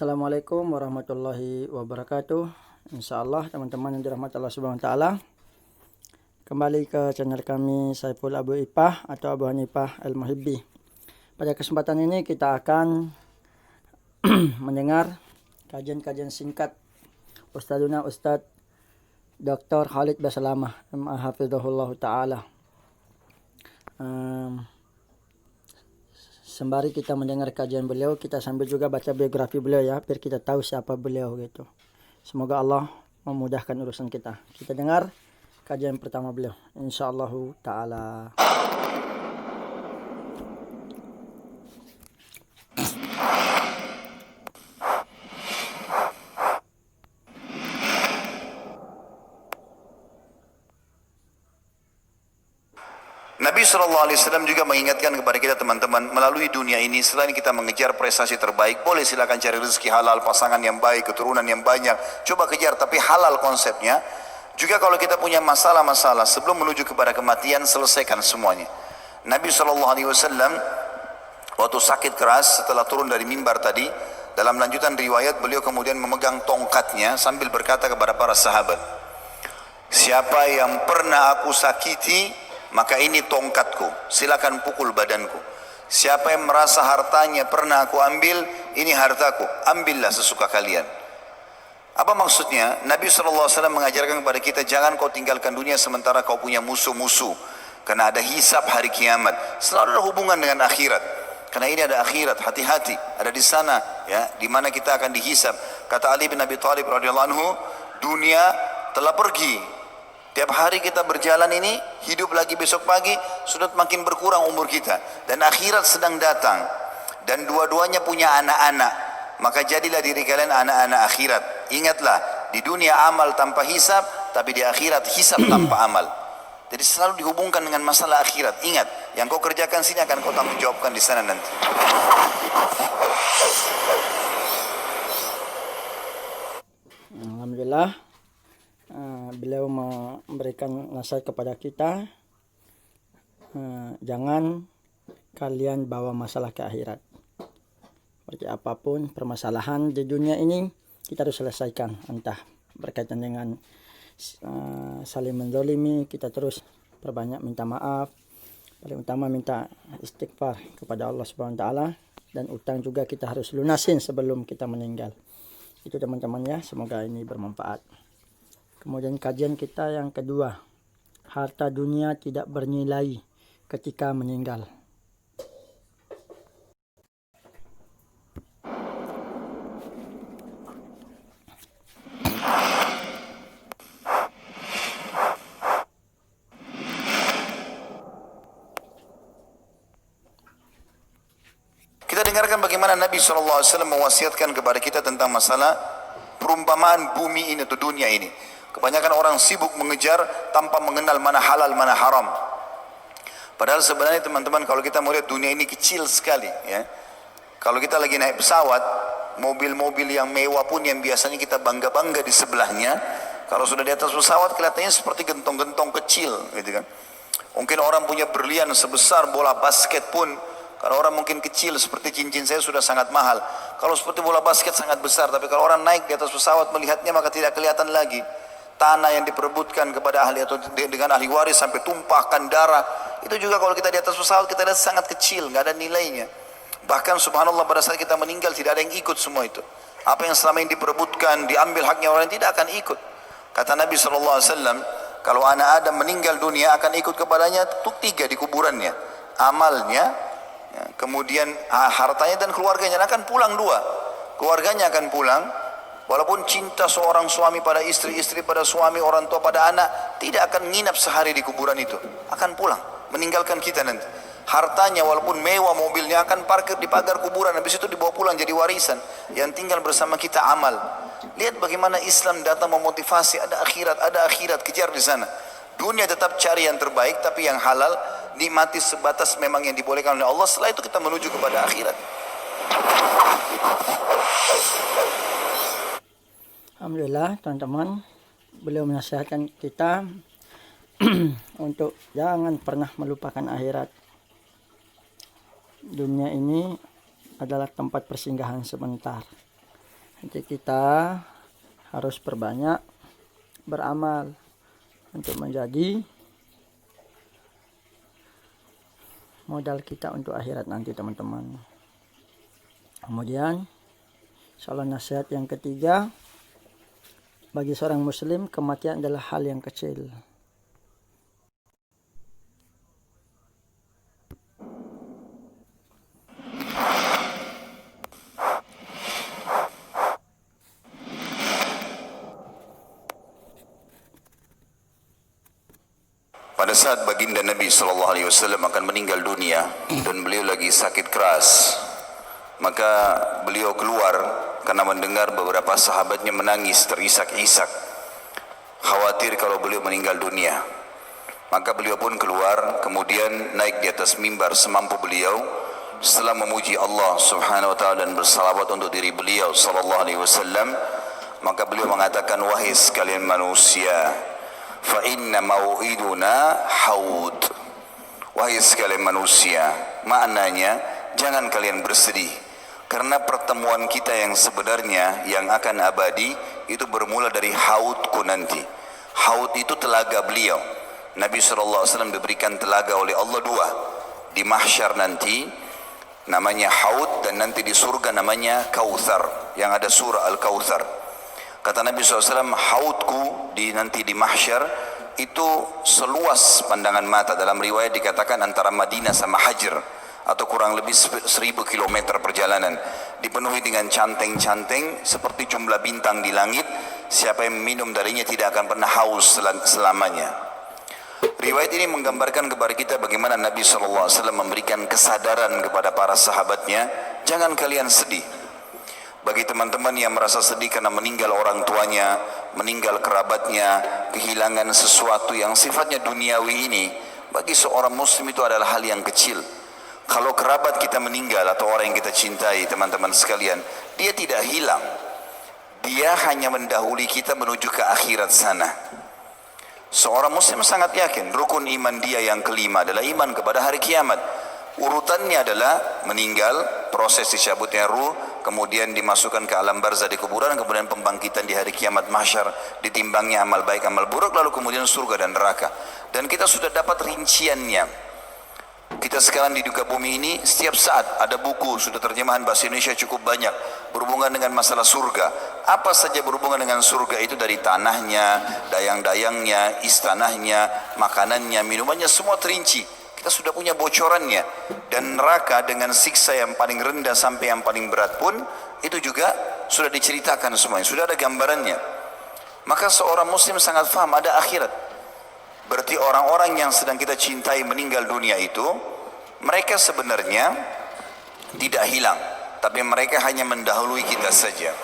Assalamualaikum warahmatullahi wabarakatuh. Insyaallah teman-teman yang dirahmati Allah Subhanahu wa taala. Kembali ke channel kami Saiful Abu Ipah atau Abu Hanifah Al-Muhibbi. Pada kesempatan ini kita akan mendengar kajian-kajian singkat Ustadzuna Ustadz Dr. Khalid Basalamah hafizahullah taala. Sembari kita mendengar kajian beliau, kita sambil juga baca biografi beliau ya, biar kita tahu siapa beliau gitu. Semoga Allah memudahkan urusan kita. Kita dengar kajian pertama beliau, insyaallah taala. Nabi SAW juga mengingatkan kepada kita teman-teman, melalui dunia ini selain kita mengejar prestasi terbaik, boleh silakan cari rezeki halal, pasangan yang baik, keturunan yang banyak, coba kejar, tapi halal konsepnya. Juga kalau kita punya masalah-masalah sebelum menuju kepada kematian, selesaikan semuanya. Nabi SAW waktu sakit keras setelah turun dari mimbar tadi, dalam lanjutan riwayat beliau kemudian memegang tongkatnya sambil berkata kepada para sahabat, siapa yang pernah aku sakiti, maka ini tongkatku, silakan pukul badanku. Siapa yang merasa hartanya pernah aku ambil, ini hartaku, ambillah sesuka kalian. Apa maksudnya? Nabi SAW mengajarkan kepada kita, jangan kau tinggalkan dunia sementara kau punya musuh-musuh, karena ada hisab hari kiamat. Selalu ada hubungan dengan akhirat, karena ini ada akhirat, hati-hati, ada di sana ya, di mana kita akan dihisab. Kata Ali bin Abi Thalib radhiyallahu anhu, dunia telah pergi. Tiap hari kita berjalan ini, hidup lagi besok pagi, sudah makin berkurang umur kita. Dan akhirat sedang datang. Dan dua-duanya punya anak-anak. Maka jadilah diri kalian anak-anak akhirat. Ingatlah, di dunia amal tanpa hisab, tapi di akhirat hisab tanpa amal. Jadi selalu dihubungkan dengan masalah akhirat. Ingat, yang kau kerjakan sini akan kau tanggung jawabkan di sana nanti. Alhamdulillah. Beliau memberikan nasihat kepada kita, jangan kalian bawa masalah ke akhirat. Seperti apapun permasalahan di dunia ini, kita harus selesaikan. Entah berkaitan dengan saling menzalimi, kita terus perbanyak minta maaf. Paling utama minta istighfar kepada Allah Subhanahu wa taala, dan utang juga kita harus lunasin sebelum kita meninggal. Itu teman-teman ya, semoga ini bermanfaat. Kemudian kajian kita yang kedua, harta dunia tidak bernilai ketika meninggal. Kita dengarkan bagaimana Nabi SAW mewasiatkan kepada kita tentang masalah perumpamaan bumi ini atau dunia ini. Kebanyakan orang sibuk mengejar tanpa mengenal mana halal, mana haram. Padahal sebenarnya teman-teman, kalau kita melihat dunia ini kecil sekali ya. Kalau kita lagi naik pesawat, mobil-mobil yang mewah pun yang biasanya kita bangga-bangga di sebelahnya, kalau sudah di atas pesawat kelihatannya seperti gentong-gentong kecil gitu kan. Mungkin orang punya berlian sebesar bola basket pun, kalau orang mungkin kecil seperti cincin saya sudah sangat mahal. Kalau seperti bola basket sangat besar, tapi kalau orang naik di atas pesawat melihatnya maka tidak kelihatan lagi. Tanah yang diperebutkan kepada ahli atau dengan ahli waris sampai tumpahkan darah, itu juga kalau kita di atas pesawat kita lihat sangat kecil, nggak ada nilainya. Bahkan subhanallah pada saat kita meninggal tidak ada yang ikut semua itu. Apa yang selama ini diperebutkan, diambil haknya orang tidak akan ikut. Kata Nabi SAW, kalau anak Adam meninggal dunia akan ikut kepadanya tiga di kuburannya, amalnya, ya, kemudian hartanya dan keluarganya. Akan pulang dua, keluarganya akan pulang. Walaupun cinta seorang suami pada istri, istri pada suami, orang tua pada anak, tidak akan nginap sehari di kuburan itu. Akan pulang, meninggalkan kita nanti. Hartanya walaupun mewah mobilnya akan parkir di pagar kuburan, habis itu dibawa pulang jadi warisan. Yang tinggal bersama kita amal. Lihat bagaimana Islam datang memotivasi, ada akhirat, kejar di sana. Dunia tetap cari yang terbaik, tapi yang halal, nikmati sebatas memang yang dibolehkan oleh Allah. Setelah itu kita menuju kepada akhirat. Alhamdulillah teman-teman, beliau menasihatkan kita untuk jangan pernah melupakan akhirat. Dunia ini adalah tempat persinggahan sebentar. Jadi kita harus perbanyak beramal untuk menjadi modal kita untuk akhirat nanti, teman-teman. Kemudian insyaallah nasihat yang ketiga, bagi seorang muslim kematian adalah hal yang kecil. Pada saat baginda Nabi SAW akan meninggal dunia dan beliau lagi sakit keras, maka beliau keluar karena mendengar beberapa sahabatnya menangis terisak-isak, khawatir kalau beliau meninggal dunia. Maka beliau pun keluar, kemudian naik di atas mimbar semampu beliau. Setelah memuji Allah Subhanahu wa taala dan bersalawat untuk diri beliau sallallahu alaihi wasallam, maka beliau mengatakan, wahai sekalian manusia, fa inna mau'iduna haud. Wahai sekalian manusia, maknanya jangan kalian bersedih, karena pertemuan kita yang sebenarnya yang akan abadi itu bermula dari haudku nanti. Haud itu telaga beliau. Nabi SAW diberikan telaga oleh Allah dua, di mahsyar nanti namanya haud, dan nanti di surga namanya Kautsar, yang ada surah Al-Kautsar. Kata Nabi SAW, haudku nanti di mahsyar itu seluas pandangan mata. Dalam riwayat dikatakan antara Madinah sama Hajar, atau kurang lebih 1000 km perjalanan, dipenuhi dengan canteng-canteng seperti jumlah bintang di langit. Siapa yang minum darinya tidak akan pernah haus selamanya. Riwayat ini menggambarkan kepada kita bagaimana Nabi SAW memberikan kesadaran kepada para sahabatnya, jangan kalian sedih. Bagi teman-teman yang merasa sedih karena meninggal orang tuanya, meninggal kerabatnya, kehilangan sesuatu yang sifatnya duniawi ini, bagi seorang muslim itu adalah hal yang kecil. Kalau kerabat kita meninggal atau orang yang kita cintai, teman-teman sekalian, dia tidak hilang. Dia hanya mendahului kita menuju ke akhirat sana. Seorang muslim sangat yakin rukun iman dia yang kelima adalah iman kepada hari kiamat. Urutannya adalah meninggal, proses dicabutnya ruh, kemudian dimasukkan ke alam barzah di kuburan, kemudian pembangkitan di hari kiamat mahsyar, ditimbangnya amal baik amal buruk, lalu kemudian surga dan neraka. Dan kita sudah dapat rinciannya. Kita sekarang di duka bumi ini setiap saat ada buku, sudah terjemahan bahasa Indonesia cukup banyak berhubungan dengan masalah surga. Apa saja berhubungan dengan surga itu, dari tanahnya, dayang-dayangnya, istanahnya, makanannya, minumannya, semua terinci. Kita sudah punya bocorannya. Dan neraka dengan siksa yang paling rendah sampai yang paling berat pun itu juga sudah diceritakan semuanya, sudah ada gambarannya. Maka seorang muslim sangat faham ada akhirat. Berarti orang-orang yang sedang kita cintai meninggal dunia itu, mereka sebenarnya tidak hilang, tapi mereka hanya mendahului kita saja.